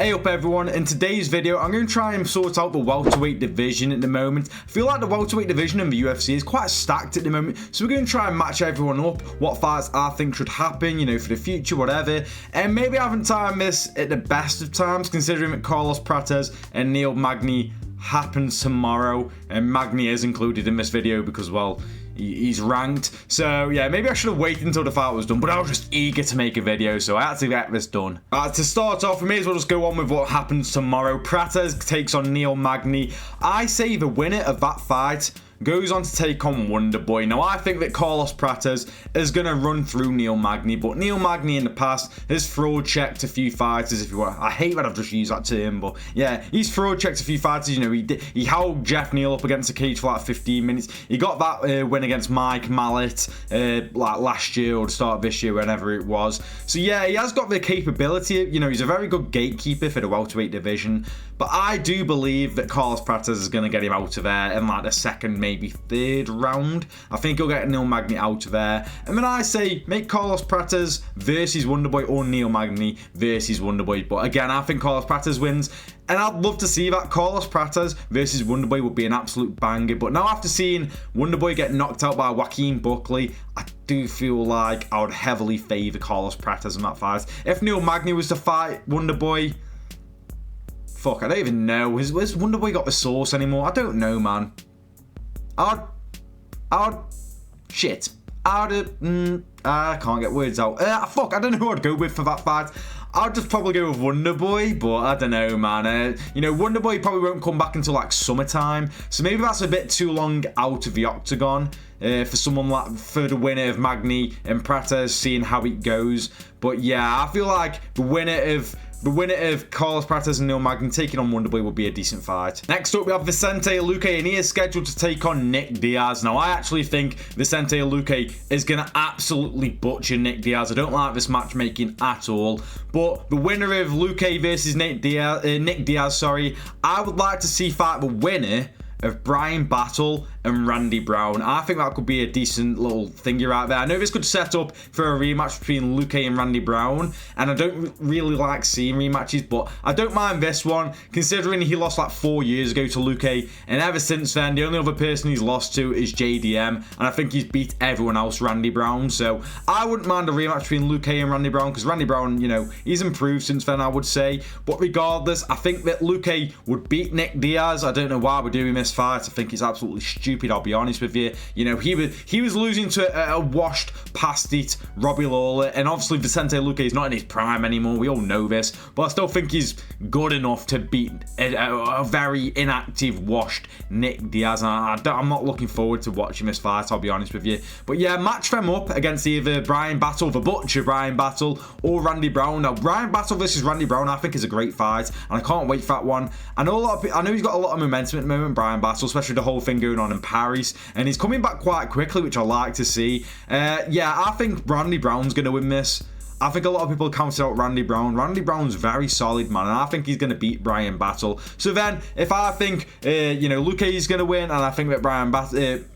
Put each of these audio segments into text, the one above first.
Hey up everyone, in today's video I'm going to try and sort out the welterweight division at the moment. I feel like the welterweight division in the UFC is quite stacked at the moment, so we're going to try and match everyone up, what fights I think should happen, you know, for the future, whatever. And maybe I haven't timed this at the best of times, considering that Carlos Prates and Neil Magny happens tomorrow, and Magny is included in this video because, well, he's ranked. So yeah, maybe I should have waited until the fight was done, but I was just eager to make a video, so I had to get this done. To start off, we may as well just go on with what happens tomorrow. Prates takes on Neil Magny. I say the winner of that fight goes on to take on Wonderboy. Now, I think that Carlos Prates is going to run through Neil Magny, but Neil Magny in the past has fraud checked a few fighters, if you want. I hate that I've just used that term, but yeah, he's fraud checked a few fighters. You know, he held Jeff Neal up against the cage for like 15 minutes. He got that win against Mike Mallet like last year or the start of this year, whenever it was. So yeah, he has got the capability. You know, he's a very good gatekeeper for the welterweight division, but I do believe that Carlos Prates is going to get him out of there in like the second, maybe third round. I think he'll get Neil Magny out of there. And then I say make Carlos Prates versus Wonderboy or Neil Magny versus Wonderboy. But again, I think Carlos Prates wins. And I'd love to see that. Carlos Prates versus Wonderboy would be an absolute banger. But now after seeing Wonderboy get knocked out by Joaquin Buckley, I do feel like I would heavily favour Carlos Prates in that fight. If Neil Magny was to fight Wonderboy, fuck, I don't even know. Has Wonderboy got the sauce anymore? I don't know, man. I can't get words out. Fuck, I don't know who I'd go with for that fight. I'd just probably go with Wonderboy, but I don't know, man. You know, Wonderboy probably won't come back until like summertime, so maybe that's a bit too long out of the octagon for someone like, for the winner of Magny and Prates, seeing how it goes. But yeah, I feel like the winner of Carlos Prates and Neil Magny taking on Wonderboy would be a decent fight. Next up, we have Vicente Luque, and he is scheduled to take on Nick Diaz. Now, I actually think Vicente Luque is going to absolutely butcher Nick Diaz. I don't like this matchmaking at all. But the winner of Luque versus Nick Diaz, I would like to see fight the winner of Brian Battle and Randy Brown. I think that could be a decent little thingy right there. I know this could set up for a rematch between Luque and Randy Brown, and I don't really like seeing rematches, but I don't mind this one, considering he lost like 4 years ago to Luque, and ever since then, the only other person he's lost to is JDM, and I think he's beat everyone else, Randy Brown, so I wouldn't mind a rematch between Luque and Randy Brown, because Randy Brown, you know, he's improved since then, I would say, but regardless, I think that Luque would beat Nick Diaz. I don't know why we're doing this fight. I think it's absolutely stupid, I'll be honest with you. You know, he was losing to a washed past it Robbie Lawler, and obviously Vicente Luque is not in his prime anymore, we all know this, but I still think he's good enough to beat a very inactive, washed Nick Diaz, and I'm not looking forward to watching this fight, I'll be honest with you. But yeah, match them up against either Brian Battle, the Butcher Brian Battle, or Randy Brown. Now, Brian Battle versus Randy Brown, I think is a great fight, and I can't wait for that one. I know he's got a lot of momentum at the moment, Brian Battle, especially the whole thing going on in Paris, and he's coming back quite quickly, which I like to see. Yeah, I think Randy Brown's going to win this. I think a lot of people counted out Randy Brown. Randy Brown's very solid, man, and I think he's going to beat Brian Battle. So then, if I think, you know, Luque is going to win, and I think that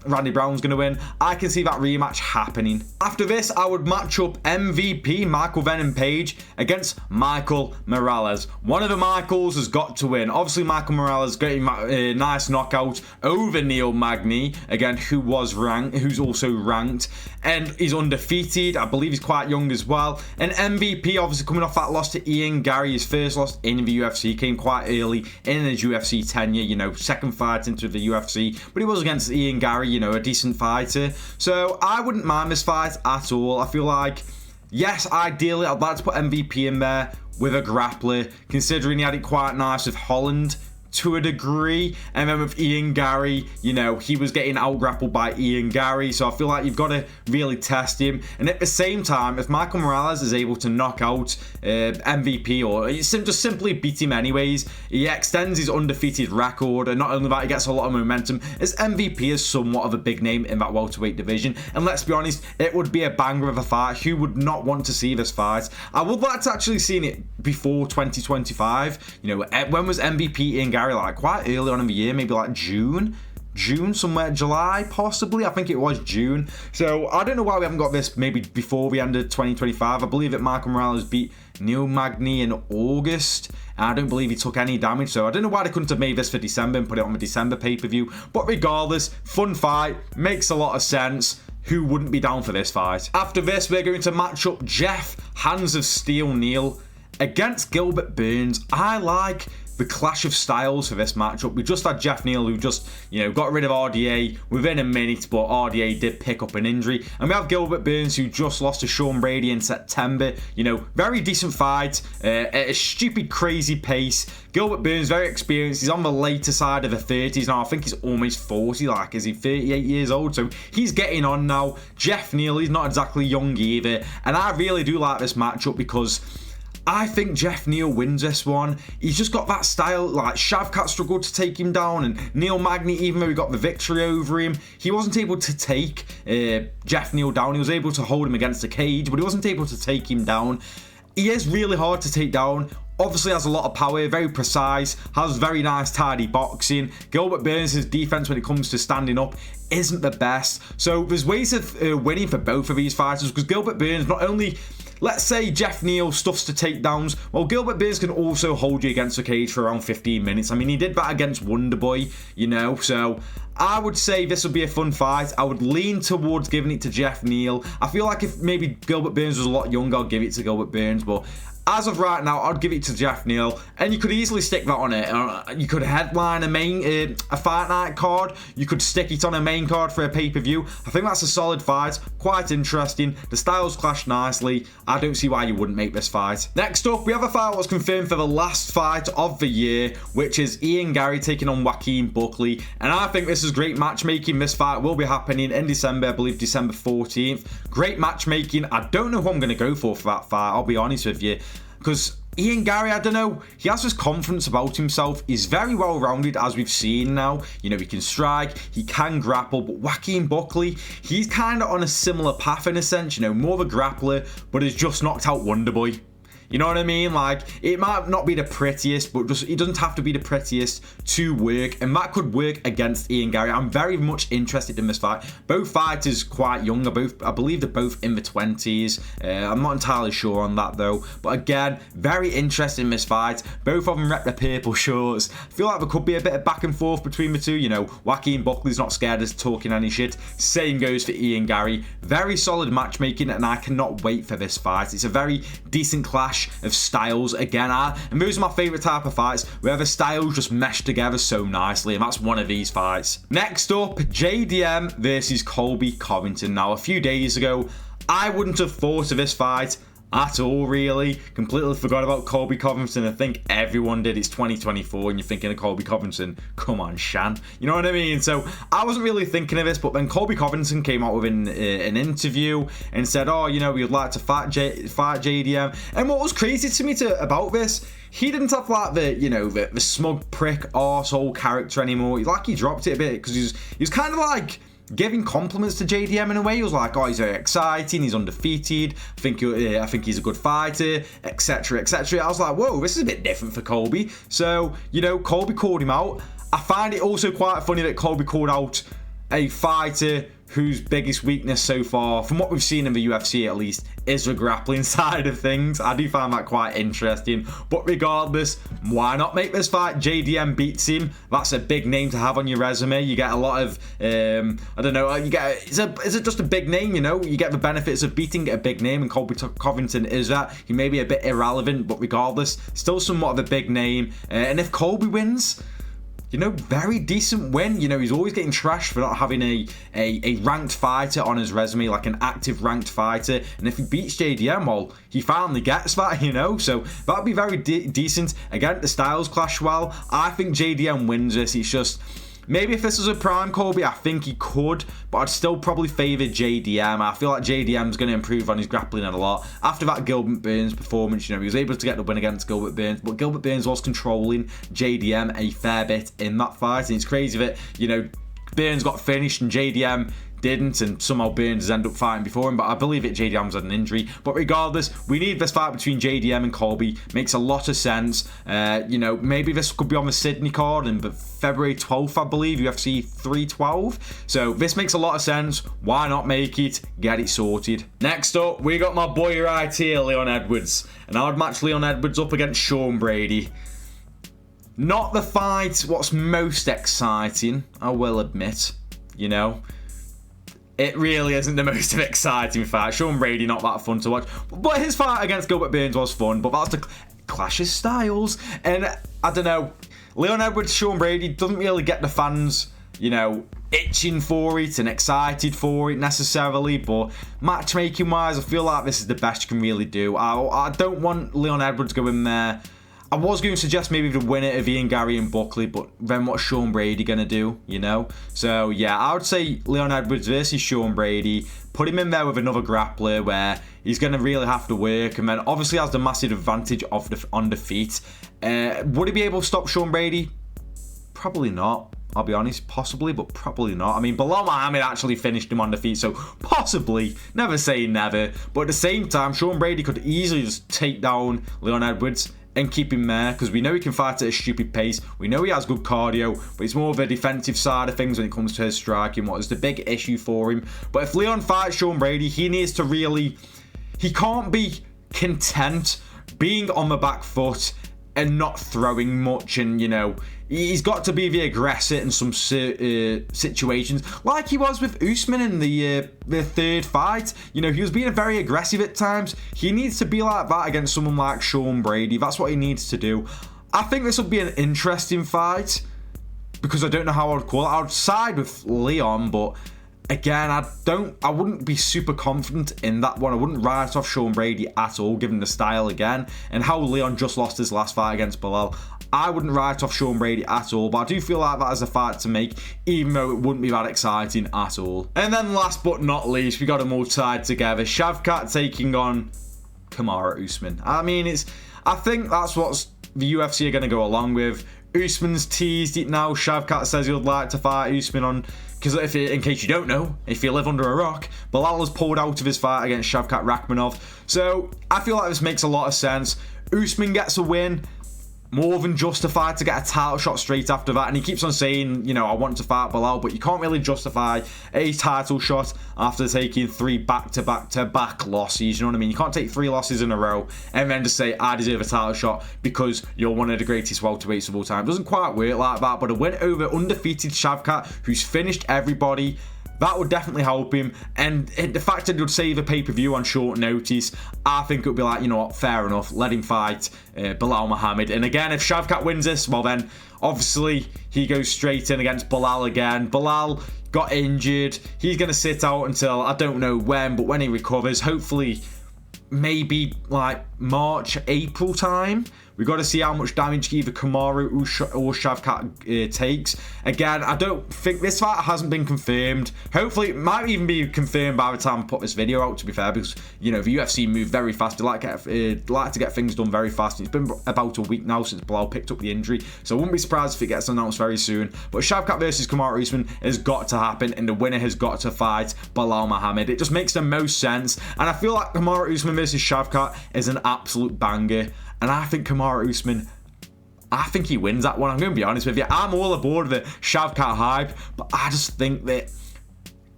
Randy Brown's going to win, I can see that rematch happening. After this, I would match up MVP Michael Venom Page against Michael Morales. One of the Michaels has got to win. Obviously, Michael Morales getting a nice knockout over Neil Magny, again, who's also ranked, and he's undefeated. I believe he's quite young as well. And MVP, obviously coming off that loss to Ian Gary, his first loss in the UFC, came quite early in his UFC tenure, you know, second fight into the UFC, but he was against Ian Gary, you know, a decent fighter. So I wouldn't mind this fight at all. I feel like, yes, ideally, I'd like to put MVP in there with a grappler, considering he had it quite nice with Holland to a degree, and then with Ian Gary, you know, he was getting out-grappled by Ian Gary, so I feel like you've got to really test him. And at the same time, if Michael Morales is able to knock out MVP, or just simply beat him anyways, he extends his undefeated record, and not only that, he gets a lot of momentum, as MVP is somewhat of a big name in that welterweight division, and let's be honest, it would be a banger of a fight. Who would not want to see this fight? I would like to actually see it before 2025, you know, when was MVP Ian Gary, like quite early on in the year, maybe like June, June, somewhere July, possibly. I think it was June. So I don't know why we haven't got this maybe before the end of 2025. I believe that Marco Morales beat Neil Magny in August. And I don't believe he took any damage. So I don't know why they couldn't have made this for December and put it on the December pay-per-view. But regardless, fun fight. Makes a lot of sense. Who wouldn't be down for this fight? After this, we're going to match up Jeff Hands of Steel Neal against Gilbert Burns. I like the clash of styles for this matchup. We just had Jeff Neal, who just, got rid of RDA within a minute, but RDA did pick up an injury. And we have Gilbert Burns, who just lost to Sean Brady in September. Very decent fight at a stupid, crazy pace. Gilbert Burns, very experienced. He's on the later side of the 30s now. I think he's almost 40, is he 38 years old? So he's getting on now. Jeff Neal, he's not exactly young either. And I really do like this matchup because I think Jeff Neal wins this one. He's just got that style. Shavkat struggled to take him down, and Neil Magny, even though he got the victory over him, he wasn't able to take Jeff Neal down. He was able to hold him against the cage, but he wasn't able to take him down. He is really hard to take down. Obviously has a lot of power, very precise, has very nice tidy boxing. Gilbert Burns' defense when it comes to standing up isn't the best. So there's ways of winning for both of these fighters, because Gilbert Burns, not only, let's say Jeff Neal stuffs to takedowns, well, Gilbert Burns can also hold you against the cage for around 15 minutes. I mean, he did that against Wonderboy, so I would say this would be a fun fight. I would lean towards giving it to Jeff Neal. I feel like if maybe Gilbert Burns was a lot younger, I'd give it to Gilbert Burns, but as of right now, I'd give it to Jeff Neal, and you could easily stick that on it. You could headline a fight night card. You could stick it on a main card for a pay-per-view. I think that's a solid fight, quite interesting. The styles clash nicely. I don't see why you wouldn't make this fight. Next up, we have a fight that was confirmed for the last fight of the year, which is Ian Garry taking on Joaquin Buckley, and I think this is great matchmaking. This fight will be happening in December, I believe December 14th. Great matchmaking. I don't know who I'm going to go for that fight, I'll be honest with you. Because Ian Garry, I don't know, he has this confidence about himself. He's very well-rounded, as we've seen now. He can strike, he can grapple, but Joaquin Buckley, he's kind of on a similar path in a sense, more of a grappler, but has just knocked out Wonderboy. You know what I mean? It might not be the prettiest, but it doesn't have to be the prettiest to work, and that could work against Ian Garry. I'm very much interested in this fight. Both fighters quite young. I believe they're both in the 20s. I'm not entirely sure on that though. But again, very interested in this fight. Both of them rep the purple shorts. I feel like there could be a bit of back and forth between the two. Joaquin Buckley's not scared of talking any shit. Same goes for Ian Garry. Very solid matchmaking, and I cannot wait for this fight. It's a very decent clash of styles again, and those are my favorite type of fights where the styles just mesh together so nicely, and that's one of these fights. Next up, JDM versus Colby Covington. Now, a few days ago, I wouldn't have thought of this fight at all, really. Completely forgot about Colby Covington. I think everyone did. It's 2024 and you're thinking of Colby Covington. Come on, Shan. You know what I mean? So I wasn't really thinking of this, but then Colby Covington came out with an interview and said, we would like to fight JDM. And what was crazy to me about this, he didn't have the smug prick arsehole character anymore. He dropped it a bit, because he was kind of giving compliments to JDM in a way. He was like, he's very exciting, he's undefeated, I think he's a good fighter, etc, etc. I was like, whoa, this is a bit different for Colby. So, Colby called him out. I find it also quite funny that Colby called out a fighter whose biggest weakness so far, from what we've seen in the UFC at least, is the grappling side of things. I do find that quite interesting. But regardless, why not make this fight? JDM beats him. That's a big name to have on your resume. You get a lot of, I don't know, is it just a big name, You get the benefits of beating a big name, and Colby Covington is that. He may be a bit irrelevant, but regardless, still somewhat of a big name. And if Colby wins, very decent win. He's always getting trashed for not having a ranked fighter on his resume, like an active ranked fighter. And if he beats JDM, well, he finally gets that, So that'd be very decent. Again, the styles clash well. I think JDM wins this. It's just, maybe if this was a prime Colby, I think he could, but I'd still probably favour JDM. I feel like JDM's going to improve on his grappling a lot. After that Gilbert Burns performance, he was able to get the win against Gilbert Burns, but Gilbert Burns was controlling JDM a fair bit in that fight, and it's crazy that, Burns got finished and JDM didn't, and somehow Burns ended up fighting before him, but I believe it JDM was had an injury. But regardless, we need this fight between JDM and Colby. Makes a lot of sense. You know, maybe this could be on the Sydney card in February 12th, I believe, UFC 312. So this makes a lot of sense. Why not make it? Get it sorted. Next up, we got my boy right here, Leon Edwards. And I would match Leon Edwards up against Sean Brady. Not the fight what's most exciting, I will admit. You know, it really isn't the most exciting fight. Sean Brady, not that fun to watch. But his fight against Gilbert Burns was fun. But that's the clash of styles. And I don't know, Leon Edwards, Sean Brady doesn't really get the fans, you know, itching for it and excited for it necessarily. But matchmaking wise, I feel like this is the best you can really do. I don't want Leon Edwards going there. I was going to suggest maybe the winner of Ian Gary and Buckley, but then what's Sean Brady going to do, you know? So, yeah, I would say Leon Edwards versus Sean Brady. Put him in there with another grappler where he's going to really have to work, and then obviously has the massive advantage of on the feet. Would he be able to stop Sean Brady? Probably not. I'll be honest, possibly, but probably not. I mean, Belal Muhammad actually finished him on the feet, so possibly, never say never. But at the same time, Sean Brady could easily just take down Leon Edwards and keep him there, because we know he can fight at a stupid pace. We know he has good cardio, but it's more of a defensive side of things when it comes to his striking, what is the big issue for him. But if Leon fights Sean Brady, he needs to really... He can't be content being on the back foot and not throwing much, and, you know, he's got to be the aggressor in some situations, like he was with Usman in the third fight. You know, he was being very aggressive at times. He needs to be like that against someone like Sean Brady. That's what he needs to do. I think this will be an interesting fight, because I don't know how I would call it. I would side with Leon, but again, I wouldn't be super confident in that one. I wouldn't write off Sean Brady at all, given the style again, and how Leon just lost his last fight against Belal. I wouldn't write off Sean Brady at all, but I do feel like that is a fight to make, even though it wouldn't be that exciting at all. And then last but not least, we got them all tied together. Shavkat taking on Kamaru Usman. I mean, I think that's what the UFC are going to go along with. Usman's teased it now. Shavkat says he would like to fight Usman on... Because in case you don't know, if you live under a rock, Belal has pulled out of his fight against Shavkat Rakhmonov. So I feel like this makes a lot of sense. Usman gets a win, more than justified to get a title shot straight after that. And he keeps on saying, you know, I want to fight Belal, but you can't really justify a title shot after taking 3 back-to-back-to-back losses. You know what I mean? You can't take 3 losses in a row and then just say, I deserve a title shot because you're one of the greatest welterweights of all time. It doesn't quite work like that, but a win over undefeated Shavkat, who's finished everybody, that would definitely help him. And the fact that he would save a pay-per-view on short notice, I think it would be like, you know what, fair enough, let him fight Belal Muhammad. And again, if Shavkat wins this, well then, obviously, he goes straight in against Belal again. Belal got injured. He's going to sit out until, I don't know when, but when he recovers, hopefully, maybe like March, April time. We've got to see how much damage either Kamaru or Shavkat takes. Again, I don't think this fight hasn't been confirmed. Hopefully, it might even be confirmed by the time I put this video out, to be fair, because, you know, the UFC move very fast. They like to get things done very fast. It's been about a week now since Belal picked up the injury, so I wouldn't be surprised if it gets announced very soon. But Shavkat versus Kamaru Usman has got to happen, and the winner has got to fight Belal Muhammad. It just makes the most sense, and I feel like Kamaru Usman versus Shavkat is an absolute banger. And I think Kamaru Usman, I think he wins that one. I'm going to be honest with you. I'm all aboard the Shavkat hype, but I just think that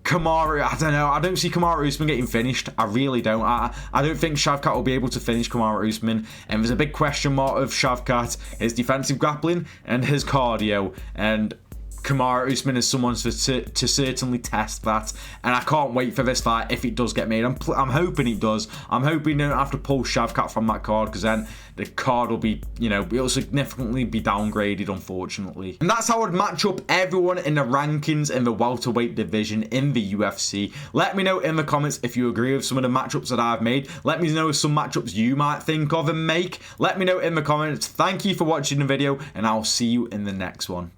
Kamaru, I don't know. I don't see Kamaru Usman getting finished. I really don't. I don't think Shavkat will be able to finish Kamaru Usman. And there's a big question mark of Shavkat, his defensive grappling and his cardio. And Kamaru Usman is someone to certainly test that, and I can't wait for this fight if it does get made. I'm hoping it does. I'm hoping they don't have to pull Shavkat from that card, because then the card will be, you know, it'll significantly be downgraded, unfortunately. And that's how I'd match up everyone in the rankings in the welterweight division in the UFC. Let me know in the comments if you agree with some of the matchups that I've made. Let me know some matchups you might think of and make. Let me know in the comments. Thank you for watching the video, and I'll see you in the next one.